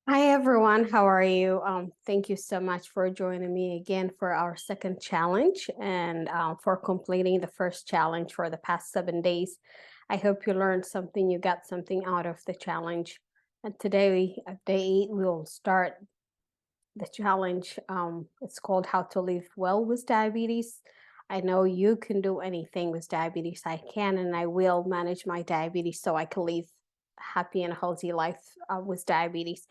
Hi everyone, how are you? Thank you so much for joining me again for our second challenge and for completing the first challenge for the past 7 days. I hope you learned something, you got something out of the challenge. And today, at day 8, we'll start the challenge. It's called How to Live Well with Diabetes. I know you can do anything with diabetes. I can and I will manage my diabetes so I can live a happy and healthy life with diabetes.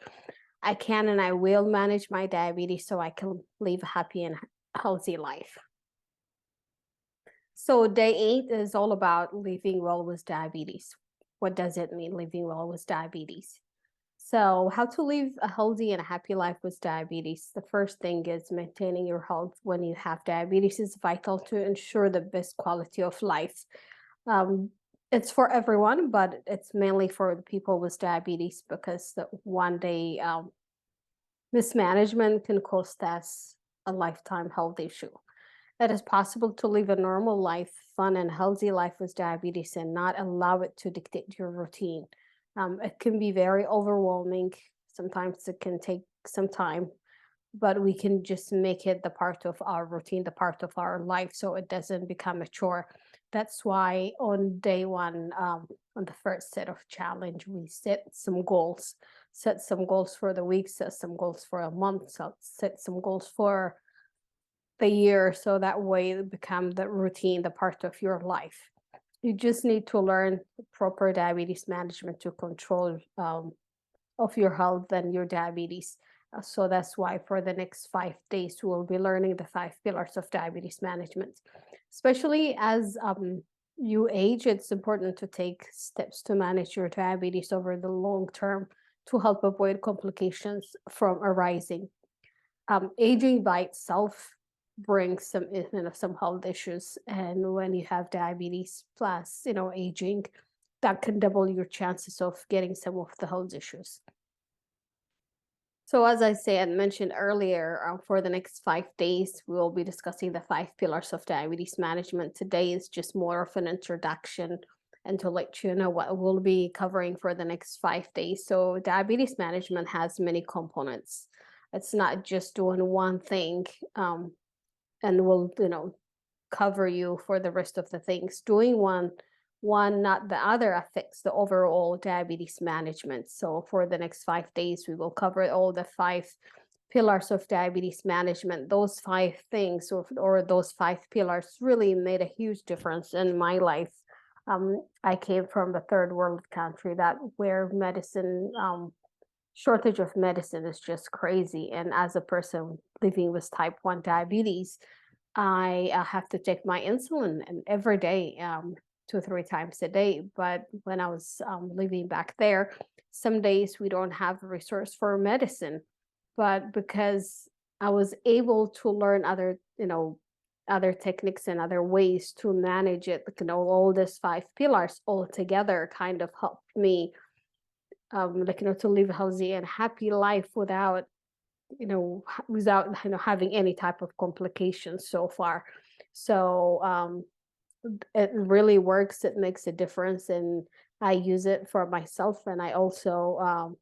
I can and I will manage my diabetes so I can live a happy and healthy life. So, day 8 is all about living well with diabetes. What does it mean, living well with diabetes? So, how to live a healthy and a happy life with diabetes? The first thing is maintaining your health when you have diabetes is vital to ensure the best quality of life. Um, it's for everyone, but it's mainly for the people with diabetes because the one day mismanagement can cost us a lifetime health issue. It is possible to live a normal life, fun and healthy life with diabetes and not allow it to dictate your routine. It can be very overwhelming. Sometimes it can take some time, but we can just make it the part of our routine, the part of our life, so it doesn't become a chore. That's why on day one, on the first set of challenge, we set some goals for the week, set some goals for a month, set some goals for the year, so that way it become the routine, the part of your life. You just need to learn proper diabetes management to control of your health and your diabetes. So that's why for the next 5 days, we'll be learning the 5 pillars of diabetes management. Especially as you age, it's important to take steps to manage your diabetes over the long term to help avoid complications from arising. Aging by itself brings some health issues, and when you have diabetes plus aging, that can double your chances of getting some of the health issues. So, as I said mentioned earlier, for the next 5 days, we will be discussing the 5 pillars of diabetes management. Today is just more of an introduction and to let you know what we'll be covering for the next 5 days. So, diabetes management has many components. It's not just doing one thing, and will cover you for the rest of the things. Doing one, not the other, affects the overall diabetes management. So for the next 5 days, we will cover all the 5 pillars of diabetes management. Those 5 things or those 5 pillars really made a huge difference in my life. I came from the third world country that where medicine shortage of medicine is just crazy. And as a person living with type 1 diabetes, I have to take my insulin and every day, 2 or 3 times a day. But when I was living back there, some days we don't have a resource for medicine. But because I was able to learn other techniques and other ways to manage it, all these 5 pillars all together kind of helped me, to live a healthy and happy life without having any type of complications so far. So it really works. It makes a difference, and I use it for myself. And I also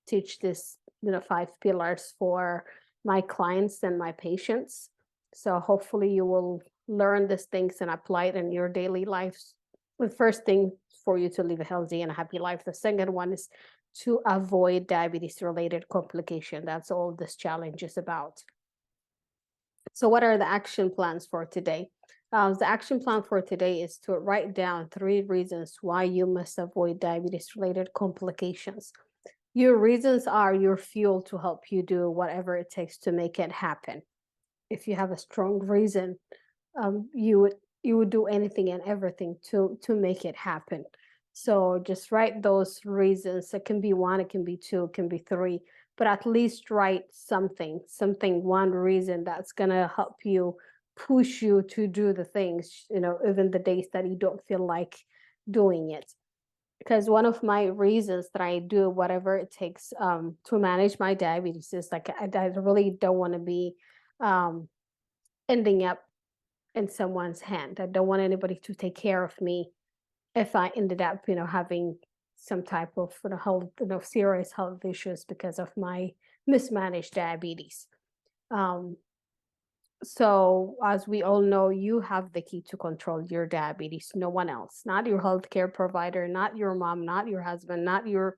teach this 5 pillars for my clients and my patients. So hopefully you will learn these things and apply it in your daily lives. The first thing for you to live a healthy and a happy life. The second one is to avoid diabetes related complication. That's all this challenge is about. So what are the action plans for today? The action plan for today is to write down 3 reasons why you must avoid diabetes related complications. Your reasons are your fuel to help you do whatever it takes to make it happen. If you have a strong reason, you would do anything and everything to make it happen. So just write those reasons. It can be one, it can be two, it can be three, but at least write something, one reason that's gonna help you, push you to do the things, even the days that you don't feel like doing it. Because one of my reasons that I do whatever it takes to manage my diabetes is like I really don't want to be um, ending up in someone's hand. I don't want anybody to take care of me if I ended up, having some type of health, serious health issues because of my mismanaged diabetes. Um, so, as we all know, you have the key to control your diabetes, no one else, not your healthcare provider, not your mom, not your husband, not your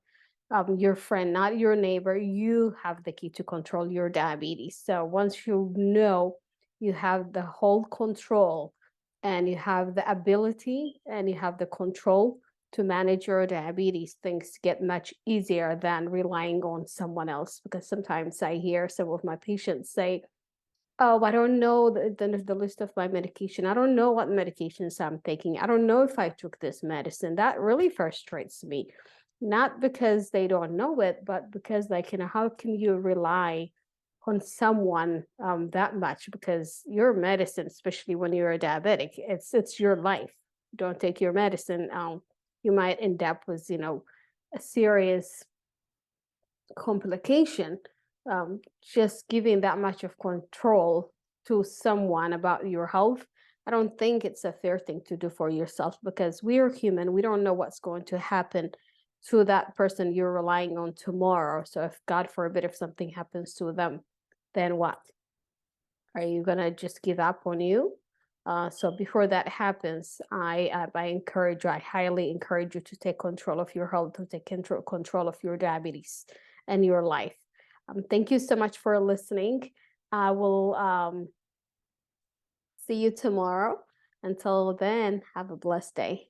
friend, not your neighbor. You have the key to control your diabetes. So, once you know you have the whole control and you have the ability and you have the control to manage your diabetes, things get much easier than relying on someone else. Because sometimes I hear some of my patients say, "Oh, I don't know the list of my medication. I don't know what medications I'm taking. I don't know if I took this medicine." That really frustrates me. Not because they don't know it, but because like, how can you rely on someone that much? Because your medicine, especially when you're a diabetic, it's your life. Don't take your medicine, you might end up with, a serious complication. Just giving that much of control to someone about your health, I don't think it's a fair thing to do for yourself, because we are human. We don't know what's going to happen to that person you're relying on tomorrow. So if God forbid, if something happens to them, then what? Are you gonna just give up on you? So before that happens, I highly encourage you to take control of your health, to take control of your diabetes and your life. Thank you so much for listening. I will see you tomorrow. Until then, have a blessed day.